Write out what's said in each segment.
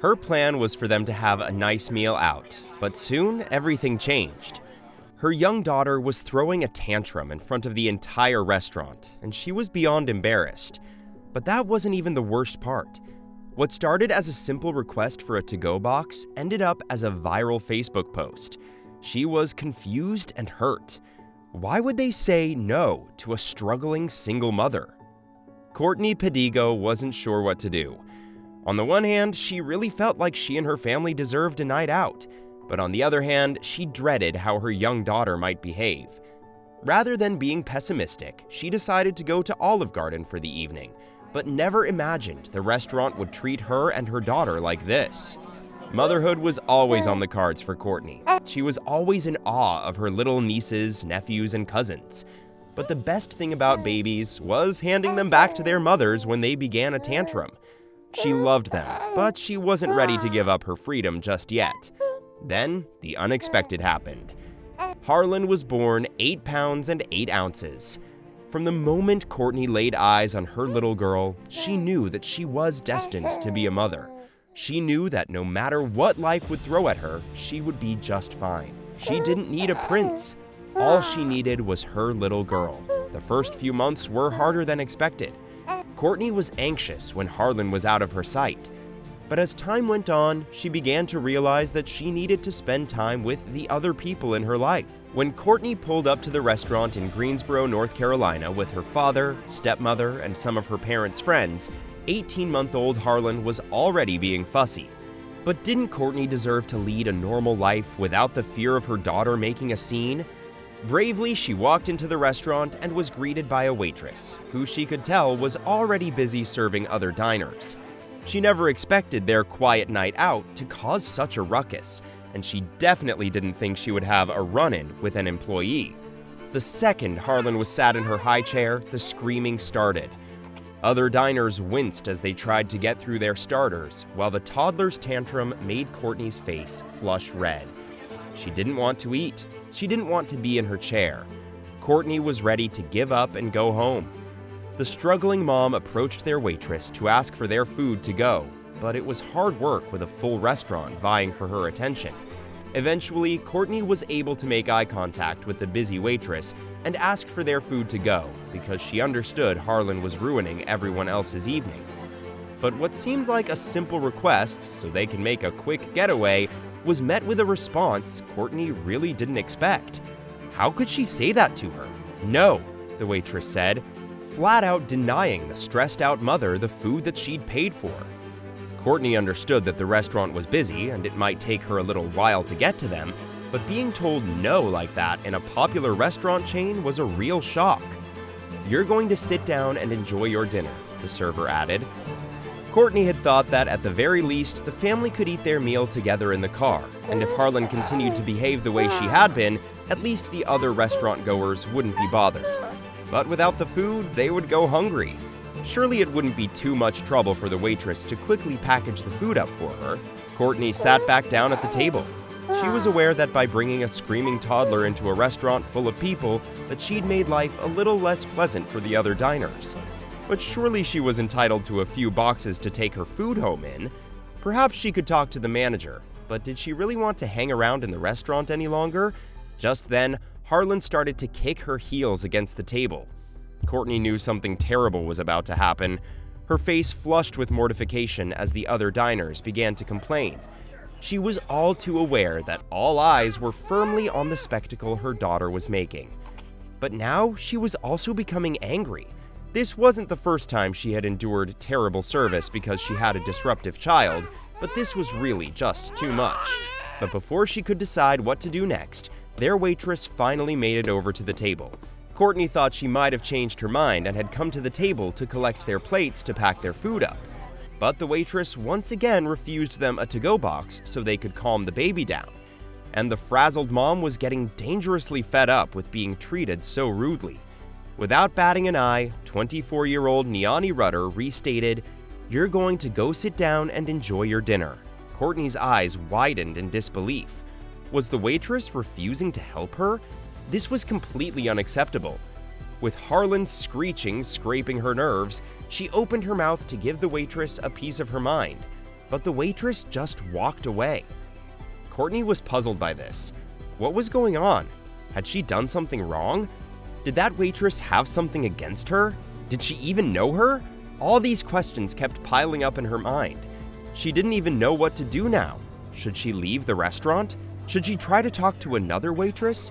Her plan was for them to have a nice meal out, but soon everything changed. Her young daughter was throwing a tantrum in front of the entire restaurant, and she was beyond embarrassed. But that wasn't even the worst part. What started as a simple request for a to-go box ended up as a viral Facebook post. She was confused and hurt. Why would they say no to a struggling single mother? Courtney Pedigo wasn't sure what to do. On the one hand, she really felt like she and her family deserved a night out, but on the other hand, she dreaded how her young daughter might behave. Rather than being pessimistic, she decided to go to Olive Garden for the evening, but never imagined the restaurant would treat her and her daughter like this. Motherhood was always on the cards for Courtney. She was always in awe of her little nieces, nephews, and cousins. But the best thing about babies was handing them back to their mothers when they began a tantrum. She loved them, but she wasn't ready to give up her freedom just yet. Then, the unexpected happened. Harlan was born 8 pounds and 8 ounces. From the moment Courtney laid eyes on her little girl, she knew that she was destined to be a mother. She knew that no matter what life would throw at her, she would be just fine. She didn't need a prince. All she needed was her little girl. The first few months were harder than expected. Courtney was anxious when Harlan was out of her sight. But as time went on, she began to realize that she needed to spend time with the other people in her life. When Courtney pulled up to the restaurant in Greensboro, North Carolina with her father, stepmother, and some of her parents' friends, 18-month-old Harlan was already being fussy. But didn't Courtney deserve to lead a normal life without the fear of her daughter making a scene? Bravely, she walked into the restaurant and was greeted by a waitress, who she could tell was already busy serving other diners. She never expected their quiet night out to cause such a ruckus, and she definitely didn't think she would have a run-in with an employee. The second Harlan was sat in her high chair, the screaming started. Other diners winced as they tried to get through their starters, while the toddler's tantrum made Courtney's face flush red. She didn't want to eat. She didn't want to be in her chair. Courtney was ready to give up and go home. The struggling mom approached their waitress to ask for their food to go, but it was hard work with a full restaurant vying for her attention. Eventually, Courtney was able to make eye contact with the busy waitress and asked for their food to go because she understood Harlan was ruining everyone else's evening. But what seemed like a simple request so they could make a quick getaway was met with a response Courtney really didn't expect. How could she say that to her? No, the waitress said, flat out denying the stressed-out mother the food that she'd paid for. Courtney understood that the restaurant was busy and it might take her a little while to get to them, but being told no like that in a popular restaurant chain was a real shock. "You're going to sit down and enjoy your dinner," the server added. Courtney had thought that at the very least, the family could eat their meal together in the car, and if Harlan continued to behave the way she had been, at least the other restaurant goers wouldn't be bothered. But without the food, they would go hungry. Surely it wouldn't be too much trouble for the waitress to quickly package the food up for her. Courtney sat back down at the table. She was aware that by bringing a screaming toddler into a restaurant full of people, that she'd made life a little less pleasant for the other diners. But surely she was entitled to a few boxes to take her food home in. Perhaps she could talk to the manager, but did she really want to hang around in the restaurant any longer? Just then, Harlan started to kick her heels against the table. Courtney knew something terrible was about to happen. Her face flushed with mortification as the other diners began to complain. She was all too aware that all eyes were firmly on the spectacle her daughter was making. But now she was also becoming angry. This wasn't the first time she had endured terrible service because she had a disruptive child, but this was really just too much. But before she could decide what to do next, their waitress finally made it over to the table. Courtney thought she might have changed her mind and had come to the table to collect their plates to pack their food up. But the waitress once again refused them a to-go box so they could calm the baby down. And the frazzled mom was getting dangerously fed up with being treated so rudely. Without batting an eye, 24-year-old Niani Rudder restated, "You're going to go sit down and enjoy your dinner." Courtney's eyes widened in disbelief. Was the waitress refusing to help her? This was completely unacceptable. With Harlan screeching, scraping her nerves, she opened her mouth to give the waitress a piece of her mind. but the waitress just walked away. Courtney was puzzled by this. What was going on? Had she done something wrong? Did that waitress have something against her? Did she even know her? All these questions kept piling up in her mind. She didn't even know what to do now. Should she leave the restaurant? Should she try to talk to another waitress?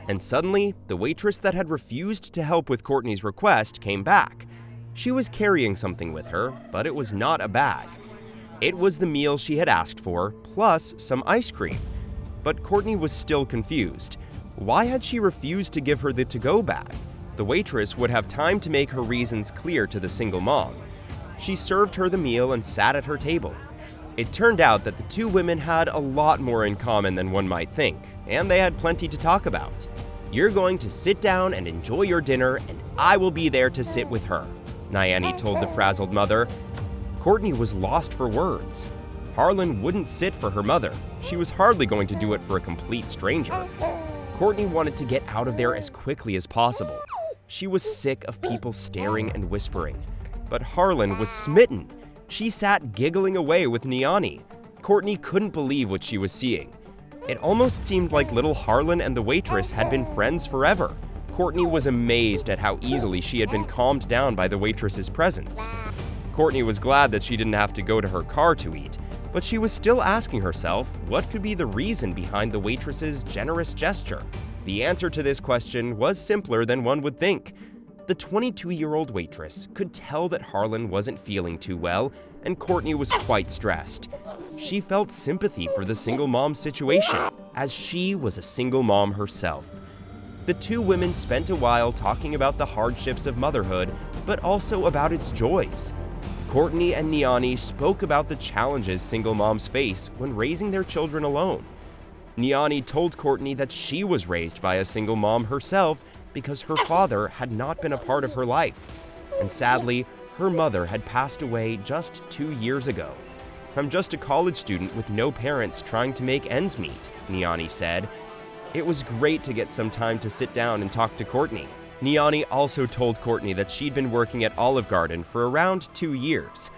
And suddenly, the waitress that had refused to help with Courtney's request came back. She was carrying something with her, but it was not a bag. It was the meal she had asked for, plus some ice cream. But Courtney was still confused. Why had she refused to give her the to-go bag? The waitress would have time to make her reasons clear to the single mom. She served her the meal and sat at her table. It turned out that the two women had a lot more in common than one might think, and they had plenty to talk about. "You're going to sit down and enjoy your dinner, and I will be there to sit with her," Nyani told the frazzled mother. Courtney was lost for words. Harlan wouldn't sit for her mother. She was hardly going to do it for a complete stranger. Courtney wanted to get out of there as quickly as possible. She was sick of people staring and whispering. But Harlan was smitten. She sat giggling away with Nyani. Courtney couldn't believe what she was seeing. It almost seemed like little Harlan and the waitress had been friends forever. Courtney was amazed at how easily she had been calmed down by the waitress's presence. Courtney was glad that she didn't have to go to her car to eat, but she was still asking herself what could be the reason behind the waitress's generous gesture. The answer to this question was simpler than one would think. The 22-year-old waitress could tell that Harlan wasn't feeling too well, and Courtney was quite stressed. She felt sympathy for the single mom's situation, as she was a single mom herself. The two women spent a while talking about the hardships of motherhood, but also about its joys. Courtney and Nyani spoke about the challenges single moms face when raising their children alone. Nyani told Courtney that she was raised by a single mom herself because her father had not been a part of her life. And sadly, her mother had passed away just 2 years ago. "I'm just a college student with no parents trying to make ends meet," Nyani said. It was great to get some time to sit down and talk to Courtney. Nyani also told Courtney that she'd been working at Olive Garden for around 2 years.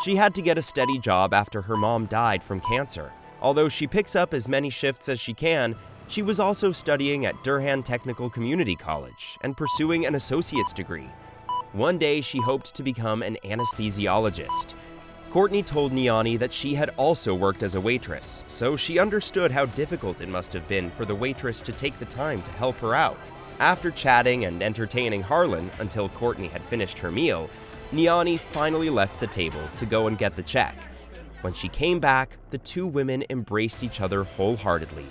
She had to get a steady job after her mom died from cancer. Although she picks up as many shifts as she can, she was also studying at Durham Technical Community College and pursuing an associate's degree. One day, she hoped to become an anesthesiologist. Courtney told Nyani that she had also worked as a waitress, so she understood how difficult it must have been for the waitress to take the time to help her out. After chatting and entertaining Harlan until Courtney had finished her meal, Nyani finally left the table to go and get the check. When she came back, the two women embraced each other wholeheartedly.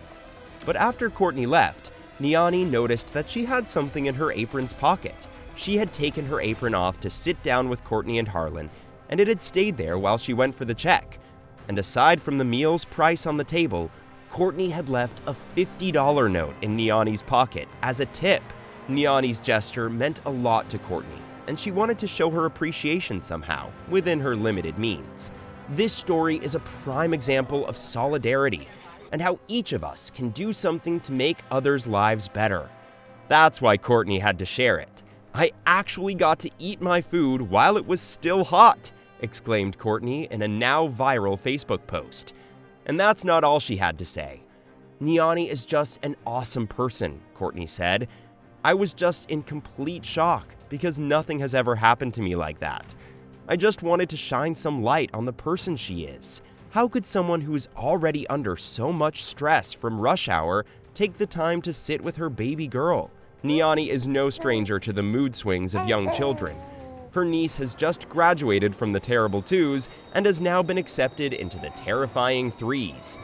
But after Courtney left, Nyani noticed that she had something in her apron's pocket. She had taken her apron off to sit down with Courtney and Harlan, and it had stayed there while she went for the check. And aside from the meal's price on the table, Courtney had left a $50 note in Nyani's pocket as a tip. Nyani's gesture meant a lot to Courtney, and she wanted to show her appreciation somehow, within her limited means. This story is a prime example of solidarity and how each of us can do something to make others' lives better. That's why Courtney had to share it. "I actually got to eat my food while it was still hot," exclaimed Courtney in a now viral Facebook post. And that's not all she had to say. "Nyani is just an awesome person," Courtney said. "I was just in complete shock because nothing has ever happened to me like that. I just wanted to shine some light on the person she is. How could someone who is already under so much stress from rush hour take the time to sit with her baby girl?" Nyani is no stranger to the mood swings of young children. Her niece has just graduated from the terrible 2s and has now been accepted into the terrifying 3s.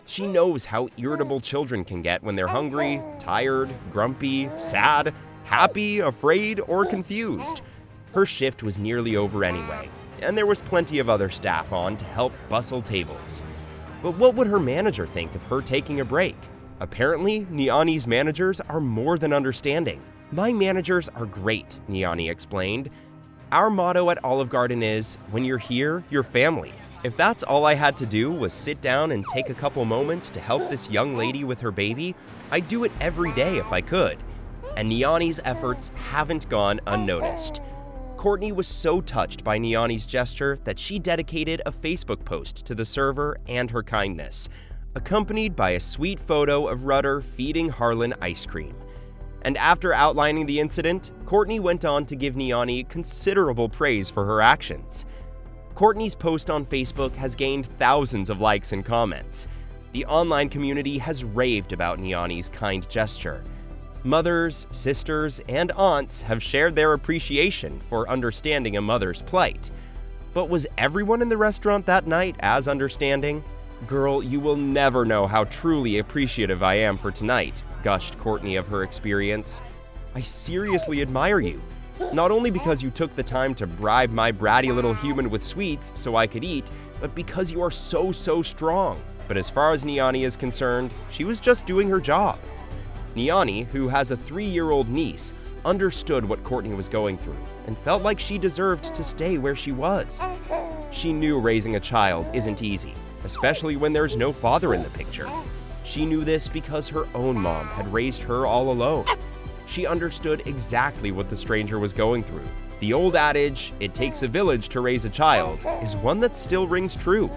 She knows how irritable children can get when they're hungry, tired, grumpy, sad, happy, afraid, or confused. Her shift was nearly over anyway, and there was plenty of other staff on to help bustle tables. But what would her manager think of her taking a break? Apparently, Nyani's managers are more than understanding. "My managers are great," Nyani explained. "Our motto at Olive Garden is, when you're here, you're family. If that's all I had to do was sit down and take a couple moments to help this young lady with her baby, I'd do it every day if I could." And Nyani's efforts haven't gone unnoticed. Courtney was so touched by Niani's gesture that she dedicated a Facebook post to the server and her kindness, accompanied by a sweet photo of Rudder feeding Harlan ice cream. And after outlining the incident, Courtney went on to give Niani considerable praise for her actions. Courtney's post on Facebook has gained thousands of likes and comments. The online community has raved about Niani's kind gesture. Mothers, sisters, and aunts have shared their appreciation for understanding a mother's plight. But was everyone in the restaurant that night as understanding? "Girl, you will never know how truly appreciative I am for tonight," gushed Courtney of her experience. "I seriously admire you. Not only because you took the time to bribe my bratty little human with sweets so I could eat, but because you are so strong." But as far as Niani is concerned, she was just doing her job. Niani, who has a 3-year-old niece, understood what Courtney was going through and felt like she deserved to stay where she was. She knew raising a child isn't easy, especially when there's no father in the picture. She knew this because her own mom had raised her all alone. She understood exactly what the stranger was going through. The old adage, "it takes a village to raise a child," is one that still rings true,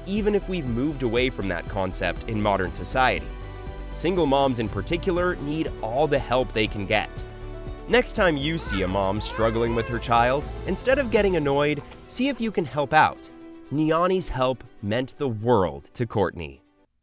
even if we've moved away from that concept in modern society. Single moms in particular need all the help they can get. Next time you see a mom struggling with her child, instead of getting annoyed, see if you can help out. Niani's help meant the world to Courtney.